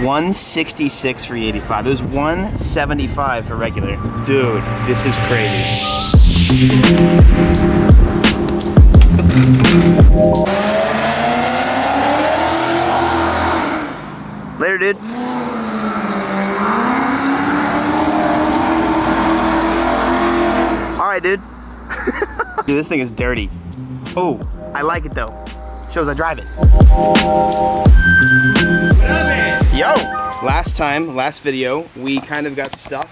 166 for E85. It was 175 for regular. Dude, this is crazy. Later, dude. All right, dude. Dude, this thing is dirty. Oh, I like it though. Shows I drive it. Yo! Last video, we kind of got stuck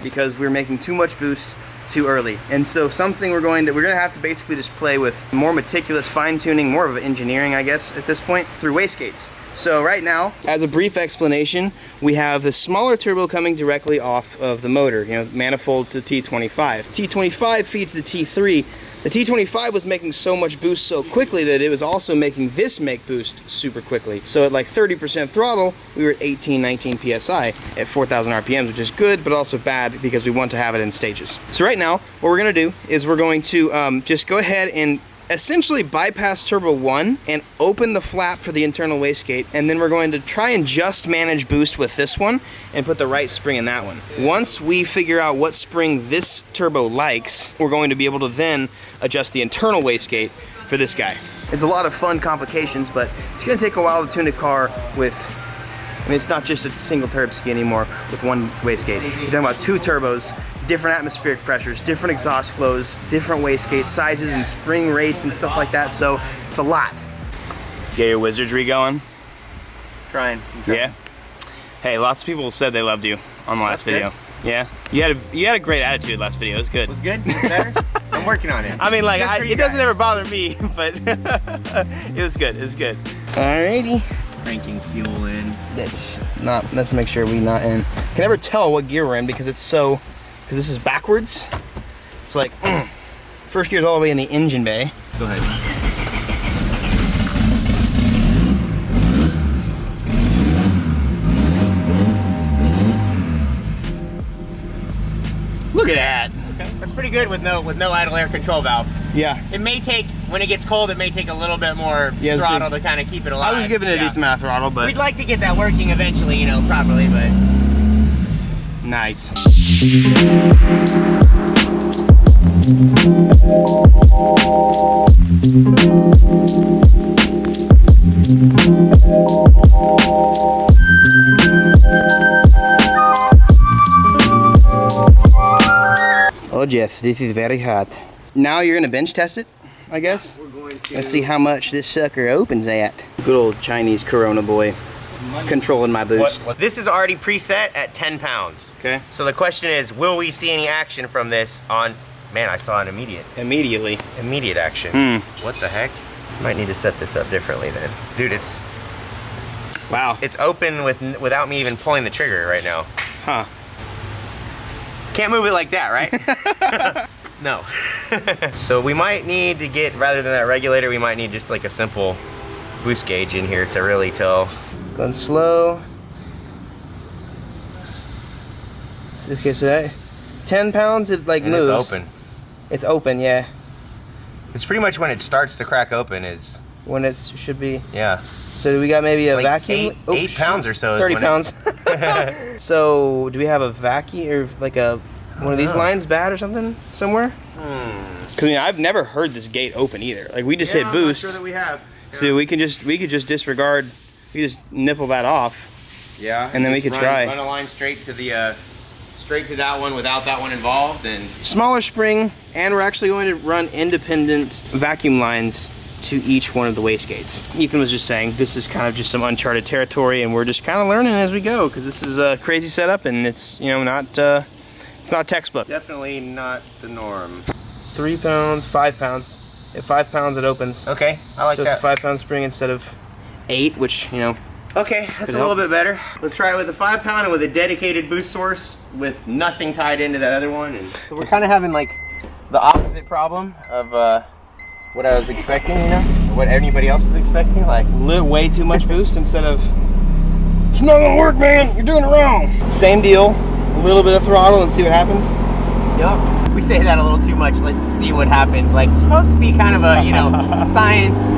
because we were making too much boost too early. And so something we're gonna have to basically just play with more meticulous fine tuning, more of engineering, I guess, at this point, through wastegates. So right now, as a brief explanation, we have the smaller turbo coming directly off of the motor, you know, manifold to T25. T25 feeds the T3. The T25 was making so much boost so quickly that it was also making this make boost super quickly. So at like 30% throttle, we were at 18, 19 PSI at 4,000 RPMs, which is good, but also bad because we want to have it in stages. So right now, what we're gonna do is we're going to just go ahead and essentially bypass turbo 1 and open the flap for the internal wastegate, and then we're going to try and just manage boost with this one and put the right spring in that one. Once we figure out what spring this turbo likes, we're going to be able to then adjust the internal wastegate for this guy. It's a lot of fun complications, but it's gonna take a while to tune a car with, I mean, it's not just a single turbo ski anymore with one wastegate. You're talking about 2 turbos, different atmospheric pressures, different exhaust flows, different wastegate sizes and spring rates and stuff like that, so it's a lot. Get your wizardry going? Trying. Yeah? Hey, lots of people said they loved you on the last video. Yeah? You had a great attitude last video, it was good. Was good? Better? I'm working on it. I mean, like, it doesn't ever bother me, but it was good, it was good. Alrighty. Cranking fuel in. Let's make sure we not in. Can never tell what gear we're in because it's so, because this is backwards. It's like, first gear's all the way in the engine bay. Go ahead. Look at that. Okay. That's pretty good with no idle air control valve. Yeah. It may take, when it gets cold, it may take a little bit more throttle to kind of keep it alive. I was giving it a decent amount of throttle, but we'd like to get that working eventually, you know, properly, but nice. Oh Jeff, this is very hot. Now you're gonna bench test it, I guess? we're going to. Let's see how much this sucker opens at. Good old Chinese Corona boy. Controlling my boost. This is already preset at 10 pounds. Okay. So the question is, will we see any action from this on, man, I saw an Immediately. immediate action. What the heck? Might need to set this up differently then. Dude, it's, wow. It's open without me even pulling the trigger right now. Huh. Can't move it like that, right? No. So we might need to get, rather than that regulator, we might need just like a simple boost gauge in here to really tell. Going slow. Okay, so that 10 pounds, it like moves. It's open. It's open, yeah. It's pretty much when it starts to crack open is. When it should be. Yeah. So do we got maybe a like vacuum? Eight pounds or so. 30 pounds. So do we have a vacuum or like one of these lines bad or something somewhere? Because I mean, I've never heard this gate open either. Like we just hit boost. I'm not sure that we have. Yeah. So we could just disregard. We just nipple that off. Yeah. And then we could try. Run a line straight to the straight to that one without that one involved, and smaller spring, and we're actually going to run independent vacuum lines to each one of the wastegates. Ethan was just saying this is kind of just some uncharted territory, and we're just kind of learning as we go because this is a crazy setup, and it's, you know, not it's not textbook. Definitely not the norm. 3 pounds, 5 pounds. At 5 pounds it opens. Okay, I like so that. It's a 5-pound spring instead of 8, which, you know. Okay, that's a little bit better. Let's try it with a 5-pound and with a dedicated boost source with nothing tied into that other one. And so we're kind of having like the opposite problem of what I was expecting, you know, or what anybody else was expecting. Like way too much boost instead of, it's not gonna work, man. You're doing it wrong. Same deal. A little bit of throttle and see what happens. Yep. We say that a little too much. Let's see what happens. Like, it's supposed to be kind of a, you know, science.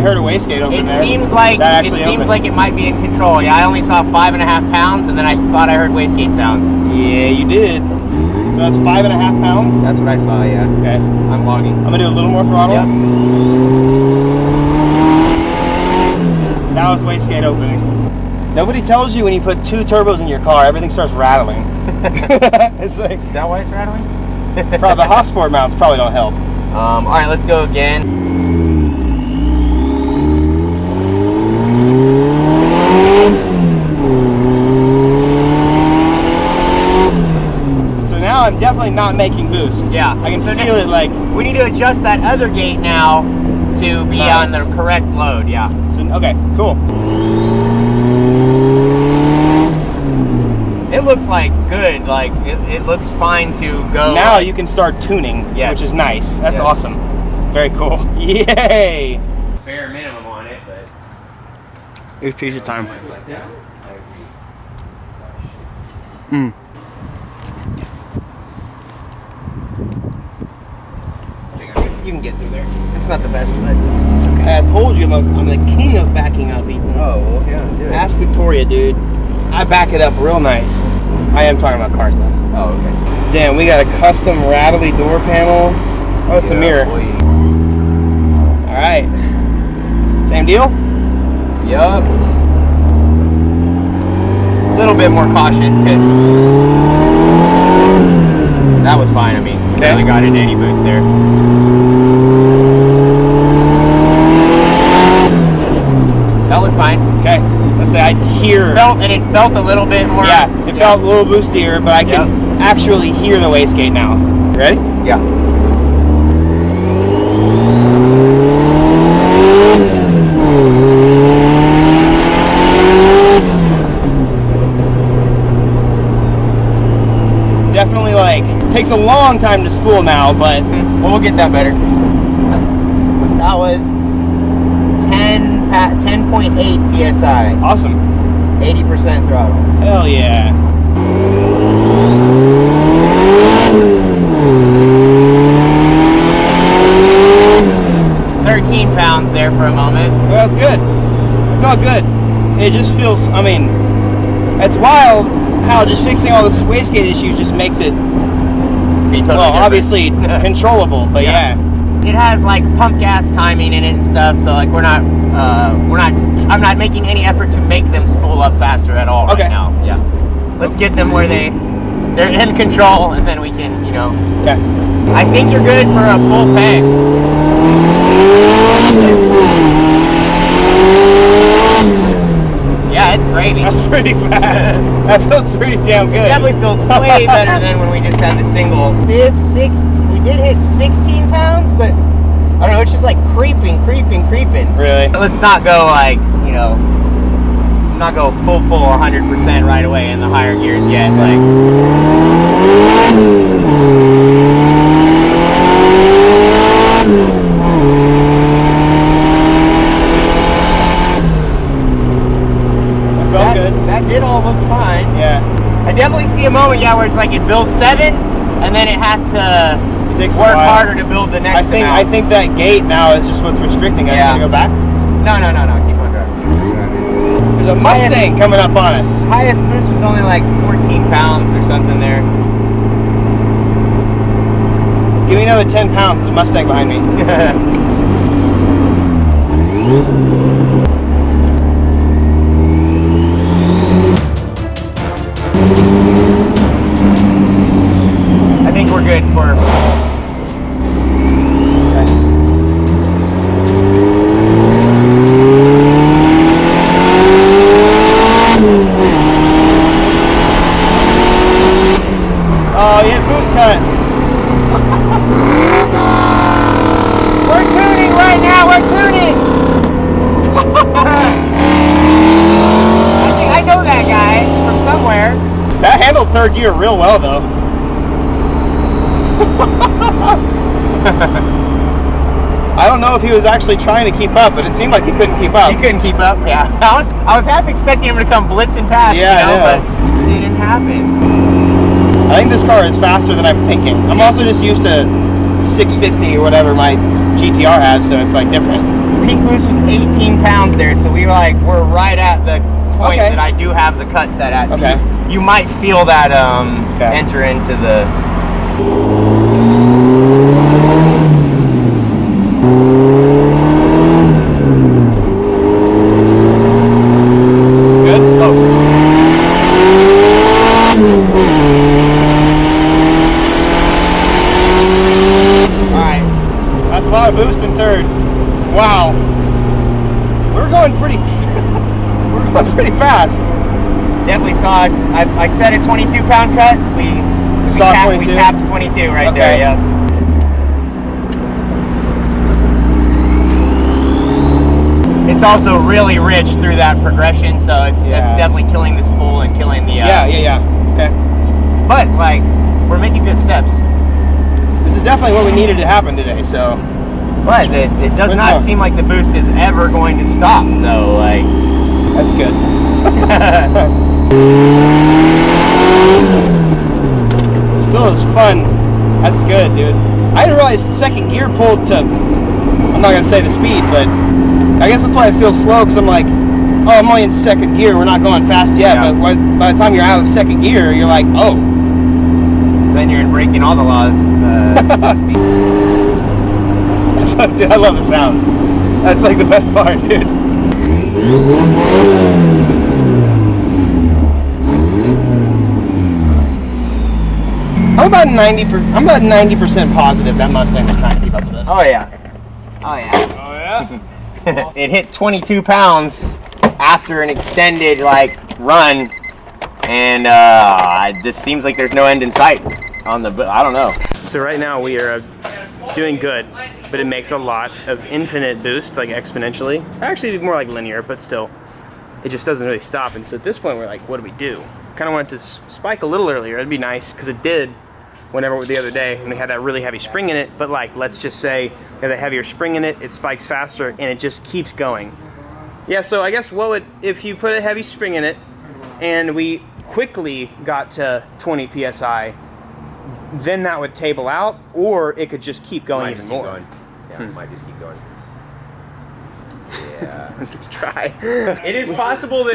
heard a wastegate open there. It seems like it might be in control. Yeah, I only saw 5.5 pounds, and then I thought I heard wastegate sounds. Yeah, you did. So that's 5.5 pounds? That's what I saw, yeah. Okay. I'm logging. I'm gonna do a little more throttle. Yep. That was wastegate opening. Nobody tells you when you put 2 turbos in your car, everything starts rattling. It's like, is that why it's rattling? Probably the Hotsport mounts probably don't help. All right, let's go again. So now I'm definitely not making boost. Yeah. I can feel it like... We need to adjust that other gate now to be on the correct load, yeah. So, okay, cool. It looks like good, like it looks fine to go. Now you can start tuning, which is nice. That's awesome. Very cool. Yay! Bare minimum on it, but It's pizza time. You can get through there. It's not the best, but it's okay. I told you I'm the king of backing up, Ethan. Oh, well, yeah, do it. Ask Victoria, dude. I back it up real nice. I am talking about cars, though. Oh, okay. Damn, we got a custom rattly door panel. Oh, it's a mirror. Boy. All right. Same deal? Yup. A little bit more cautious, because that was fine. I mean, barely got into any boost there. That looked fine. Okay. Let's say I'd hear... It felt a little bit more... Yeah, it felt a little boostier, but I can actually hear the wastegate now. You ready? Yeah. Definitely, like, takes a long time to spool now, but... Well, we'll get that better. That was 10.8 PSI. Awesome. 80% throttle. Hell yeah. £13 there for a moment. Well, that was good. It felt good. It just feels, I mean, it's wild how just fixing all this wastegate issues just makes it, obviously controllable, but yeah. It has like pump gas timing in it and stuff, so like I'm not making any effort to make them spool up faster at all right now. Yeah. Let's get them where they're in control, and then we can, you know. Okay. I think you're good for a full peg. Yeah, it's gravy. That's pretty fast. That feels pretty damn good. It definitely feels way better than when we just had the single. We did hit 16 pounds, but I don't know, it's just like creeping. Really? Let's not go like, you know, not go full 100% right away in the higher gears yet. Like, that did all look fine. Yeah. I definitely see a moment, where it's like it builds 7, and then it has to work harder to build the next amount. I think that gate now is just what's restricting us. Gonna go back? No. Keep on driving. There's a Mustang coming up on us. Highest boost was only like 14 pounds or something there. Give me another 10 pounds. There's a Mustang behind me. I think we're good for... Oh, yeah, boost cut. We're tuning right now, we're tuning! I know that guy from somewhere. That handled third gear real well, though. I don't know if he was actually trying to keep up, but it seemed like he couldn't keep up. He couldn't keep up, yeah. I was half expecting him to come blitzing past, but it didn't happen. I think this car is faster than I'm thinking. I'm also just used to 650 or whatever my GTR has, so it's like different. peak boost was 18 pounds there, so we're right at the point that I do have the cut set at. So you might feel that enter into the. Good. Oh. All right, that's a lot of boost in third. Wow, we're going pretty. We're going pretty fast. Definitely saw it. I set a 22-pound cut. We tapped 22 right there. Yep. It's also really rich through that progression, so it's definitely killing the spool and killing the. Okay. But like, we're making good steps. This is definitely what we needed to happen today. So. But it does not seem like the boost is ever going to stop, though. Like. That's good. Still is fun. That's good, dude. I didn't realize second gear pulled to, I'm not going to say the speed, but I guess that's why I feel slow, because I'm like, oh, I'm only in second gear. We're not going fast yet. But by the time you're out of second gear, you're like, oh. Then you're breaking all the laws. Dude, I love the sounds. That's like the best part, dude. I'm about 90% positive that Mustang was trying to keep up with us. Oh yeah. Oh yeah. Oh yeah. It hit 22 pounds after an extended run, and it just seems like there's no end in sight on the. I don't know. So right now we are. It's doing good, but it makes a lot of infinite boost, like exponentially. Actually, more like linear, but still, it just doesn't really stop. And so at this point, we're like, what do we do? Kind of wanted to spike a little earlier. It'd be nice, because it did whenever the other day when we had that really heavy spring in it. But like, let's just say we have a heavier spring in it, it spikes faster, and it just keeps going. Yeah, so I guess what would, if you put a heavy spring in it, and we quickly got to 20 PSI, then that would table out, or it could just keep going even more. Yeah, it might just keep going. Yeah. Try. It is possible that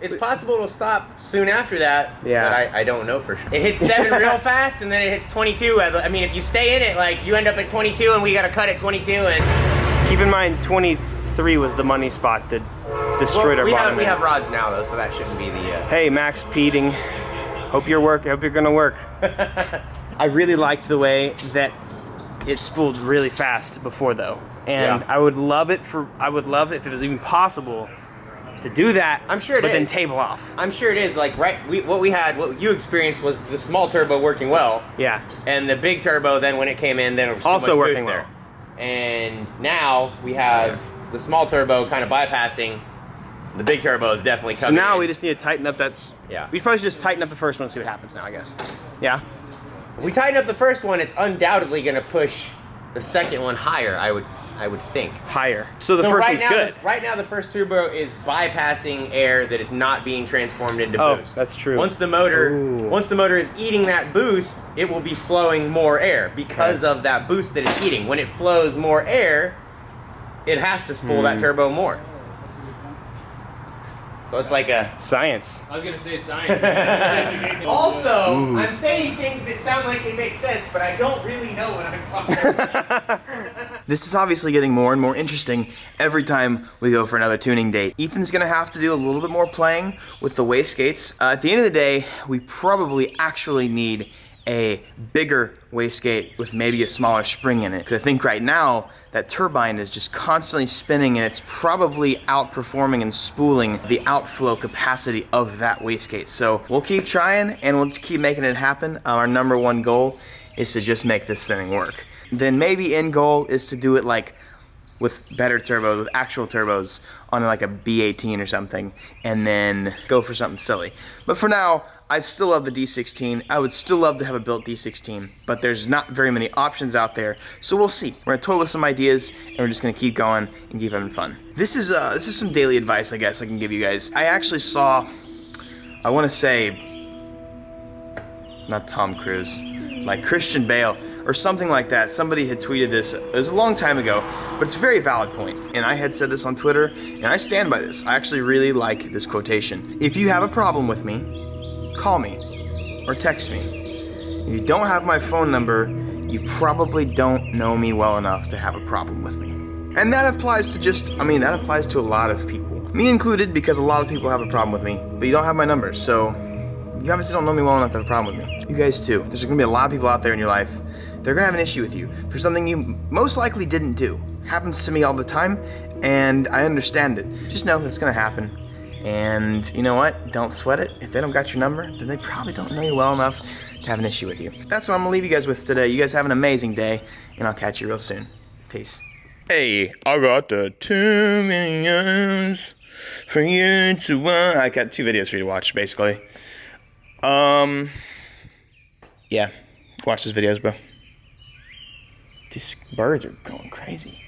it's possible it'll stop soon after that. Yeah. But I don't know for sure. It hits 7 real fast, and then it hits 22. I mean, if you stay in it, like, you end up at 22, and we got to cut at 22. And keep in mind, 23 was the money spot that destroyed our bottom. We have rods now, though, so that shouldn't be the. Hey, Max Peeting. Hope you're gonna work. I really liked the way that it spooled really fast before, though, and I would love it if it was even possible to do that. I'm sure it but is. Then table off. I'm sure it is. Like, what you experienced was the small turbo working well. Yeah. And the big turbo, then when it came in, then it was also too much working boost well. there. And now we have the small turbo kind of bypassing. The big turbo is definitely coming. So now in. we just need to tighten up we probably should just tighten up the first one and see what happens now, I guess. Yeah. If we tighten up the first one, it's undoubtedly going to push the second one higher, I would think. Higher. So the first one's good. Right now the first turbo is bypassing air that is not being transformed into boost. That's true. Once the motor is eating that boost, it will be flowing more air because of that boost that it's eating. When it flows more air, it has to spool that turbo more. So it's like a science. I was gonna say science. Also, I'm saying things that sound like they make sense, but I don't really know what I'm talking about. This is obviously getting more and more interesting every time we go for another tuning date. Ethan's gonna have to do a little bit more playing with the wastegates. At the end of the day, we probably actually need a bigger wastegate with maybe a smaller spring in it. Because I think right now, that turbine is just constantly spinning and it's probably outperforming and spooling the outflow capacity of that wastegate. So we'll keep trying and we'll keep making it happen. Our number one goal is to just make this thing work. Then maybe end goal is to do it like with better turbos, with actual turbos on like a B18 or something, and then go for something silly. But for now, I still love the D16. I would still love to have a built D16, but there's not very many options out there, so we'll see. We're gonna toy with some ideas, and we're just gonna keep going and keep having fun. This is some daily advice, I guess I can give you guys. I actually saw, I want to say, not Tom Cruise, like Christian Bale, or something like that. Somebody had tweeted this, it was a long time ago, but it's a very valid point. And I had said this on Twitter, and I stand by this. I actually really like this quotation. If you have a problem with me, call me, or text me. If you don't have my phone number, you probably don't know me well enough to have a problem with me. And that applies to that applies to a lot of people. Me included, because a lot of people have a problem with me, but you don't have my number, so you obviously don't know me well enough to have a problem with me. You guys too. There's gonna be a lot of people out there in your life, they're gonna have an issue with you for something you most likely didn't do. Happens to me all the time, and I understand it. Just know it's gonna happen. And you know what? Don't sweat it. If they don't got your number, then they probably don't know you well enough to have an issue with you. That's what I'm gonna leave you guys with today. You guys have an amazing day, and I'll catch you real soon. Peace. Hey, I got the 2 videos for you to watch. I got 2 videos for you to watch, basically. Yeah, watch those videos, bro. These birds are going crazy.